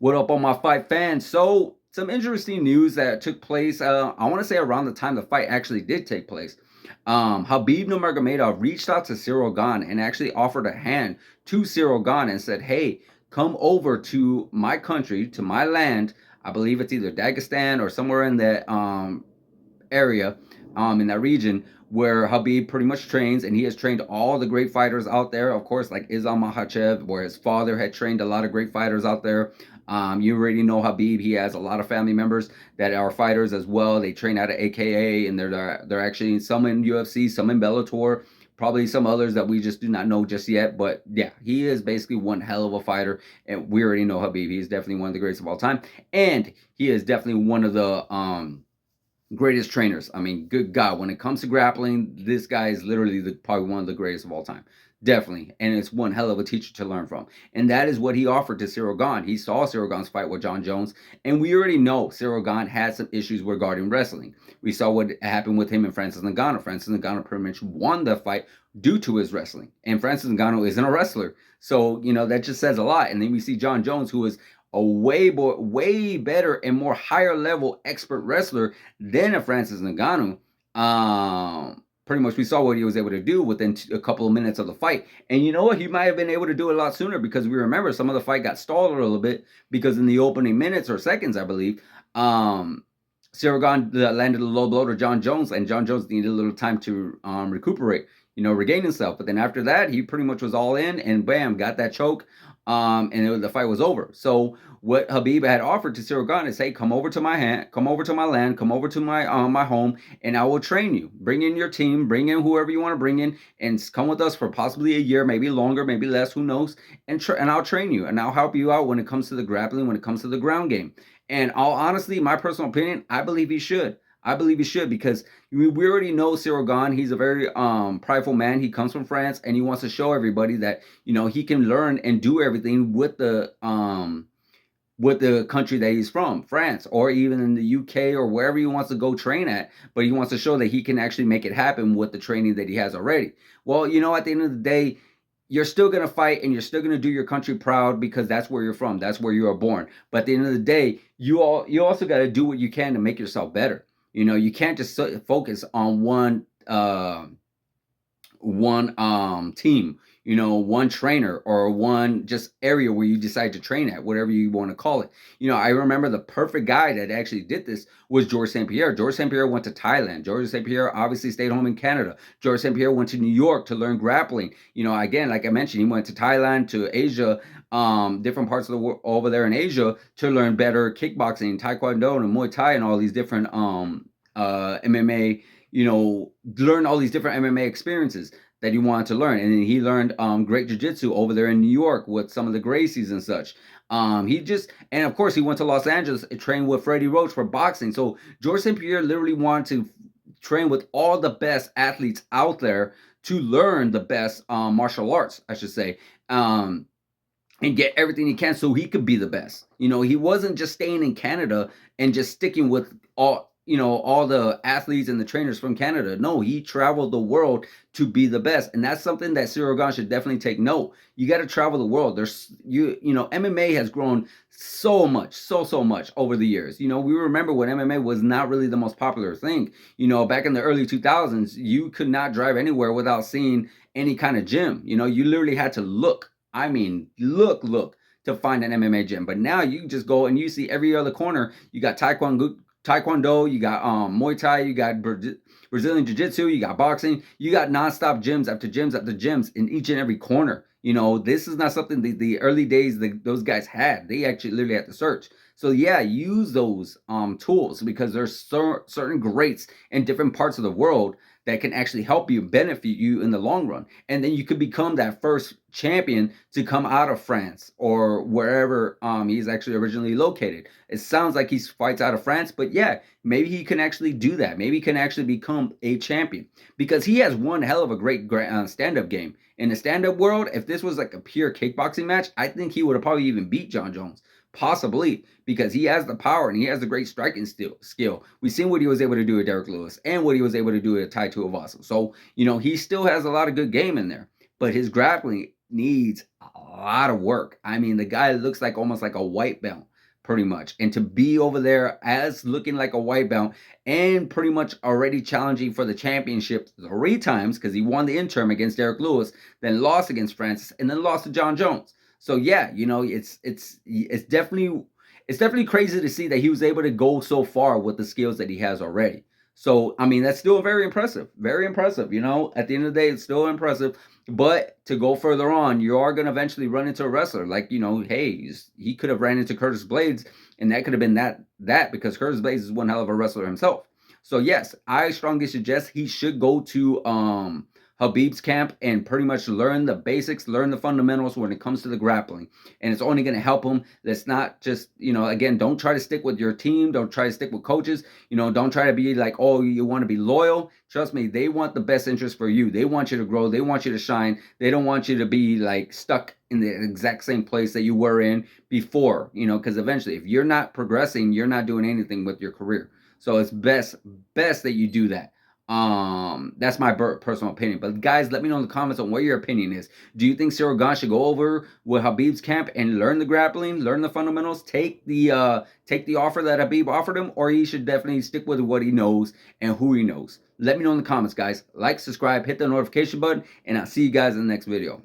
What up, all my fight fans? So, some interesting news that took place. I want to say around the time the fight actually did take place. Khabib Nurmagomedov reached out to Ciryl Gane and actually offered a hand to Ciryl Gane and said, "Hey, come over to my country, to my land. I believe it's either Dagestan or somewhere in that area, in that region where Habib pretty much trains, and he has trained all the great fighters out there. Of course, like Islam Makhachev, where his father had trained a lot of great fighters out there. You already know Habib. He has a lot of family members that are fighters as well. They train out of AKA, and they're actually some in UFC, some in Bellator, probably some others that we just do not know just yet. But yeah, he is basically one hell of a fighter, and we already know Habib. He's definitely one of the greatest of all time, and he is definitely one of the greatest trainers. I mean, good God, when it comes to grappling, this guy is literally probably one of the greatest of all time. Definitely. And it's one hell of a teacher to learn from. And that is what he offered to Ciryl Gane. He saw Ciryl Gane's fight with Jon Jones. And we already know Ciryl Gane had some issues regarding wrestling. We saw what happened with him and Francis Ngannou. Francis Ngannou pretty much won the fight due to his wrestling. And Francis Ngannou isn't a wrestler. So, that just says a lot. And then we see Jon Jones, who is a way better and more higher level expert wrestler than a Francis Ngannou. Pretty much we saw what he was able to do within a couple of minutes of the fight. And you know what? He might have been able to do it a lot sooner, because we remember some of the fight got stalled a little bit because in the opening minutes or seconds, I believe, Ciryl Gane landed a low blow to Jon Jones, and Jon Jones needed a little time to recuperate, regain himself. But then after that, he pretty much was all in, and bam, got that choke. The fight was over. So what Habib had offered to Ciryl Gane is, hey, come over to my land, come over to my my home, and I will train you. Bring in your team, bring in whoever you want to bring in, and come with us for possibly a year, maybe longer, maybe less, who knows? And I'll train you, and I'll help you out when it comes to the grappling, when it comes to the ground game. And all honestly, my personal opinion, I believe he should. I believe he should, because we already know Ciryl Gane. He's a very prideful man. He comes from France, and he wants to show everybody that he can learn and do everything with the country that he's from, France, or even in the UK or wherever he wants to go train at. But he wants to show that he can actually make it happen with the training that he has already. Well, at the end of the day, you're still going to fight, and you're still going to do your country proud, because that's where you're from. That's where you are born. But at the end of the day, you also got to do what you can to make yourself better. You can't just focus on one team, one trainer, or one just area where you decide to train at, whatever you want to call it. I remember the perfect guy that actually did this was Georges St-Pierre. Georges St-Pierre went to Thailand. Georges St-Pierre obviously stayed home in Canada. Georges St-Pierre went to New York to learn grappling. Again, like I mentioned, he went to Thailand, to Asia, different parts of the world over there in Asia, to learn better kickboxing, taekwondo, and Muay Thai, and all these different MMA, learn all these different MMA experiences that he wanted to learn. And then he learned great jiu-jitsu over there in New York with some of the Gracies and such. And of course he went to Los Angeles and trained with Freddie Roach for boxing. So Georges St-Pierre literally wanted to train with all the best athletes out there to learn the best martial arts, I should say. And get everything he can so he could be the best. He wasn't just staying in Canada and just sticking with all the athletes and the trainers from Canada. No, he traveled the world to be the best. And that's something that Ciryl Gane should definitely take note. You got to travel the world. MMA has grown so much over the years. We remember when MMA was not really the most popular thing. Back in the early 2000s, you could not drive anywhere without seeing any kind of gym. You literally had to look. I mean, look to find an MMA gym. But now you just go and you see every other corner. You got Taekwondo, you got Muay Thai, you got Brazilian Jiu-Jitsu, you got boxing, you got nonstop gyms after gyms after gyms in each and every corner. This is not something the early days those guys had. They actually literally had to search. So yeah, use those tools, because there's certain greats in different parts of the world that can actually help you, benefit you in the long run. And then you could become that first champion to come out of France or wherever he's actually originally located. It sounds like he fights out of France, but yeah, maybe he can actually do that. Maybe he can actually become a champion, because he has one hell of a great stand-up game. In the stand-up world, if this was like a pure kickboxing match, I think he would have probably even beat Jon Jones. Possibly, because he has the power and he has the great striking skill. We've seen what he was able to do with Derek Lewis and what he was able to do with Tai Tuivasa. So, he still has a lot of good game in there. But his grappling needs a lot of work. I mean, the guy looks like almost like a white belt, pretty much. And to be over there as looking like a white belt and pretty much already challenging for the championship 3 times because he won the interim against Derek Lewis, then lost against Francis, and then lost to John Jones. So yeah, it's definitely crazy to see that he was able to go so far with the skills that he has already. So I mean, that's still very impressive. Very impressive. At the end of the day, it's still impressive. But to go further on, you are going to eventually run into a wrestler. Like, hey, he could have ran into Curtis Blades, and that could have been that because Curtis Blades is one hell of a wrestler himself. So yes, I strongly suggest he should go to Habib's camp and pretty much learn the basics, learn the fundamentals when it comes to the grappling. And it's only going to help him. Let's not just, again, don't try to stick with your team. Don't try to stick with coaches. Don't try to be like, oh, you want to be loyal. Trust me, they want the best interest for you. They want you to grow. They want you to shine. They don't want you to be like stuck in the exact same place that you were in before, because eventually if you're not progressing, you're not doing anything with your career. So it's best that you do that. That's my personal opinion. But guys, let me know in the comments on what your opinion is. Do you think Ciryl Gane should go over with Habib's camp and learn the grappling, learn the fundamentals, take the offer that Habib offered him, or he should definitely stick with what he knows and who he knows? Let me know in the comments, guys. Like, subscribe, hit the notification button, and I'll see you guys in the next video.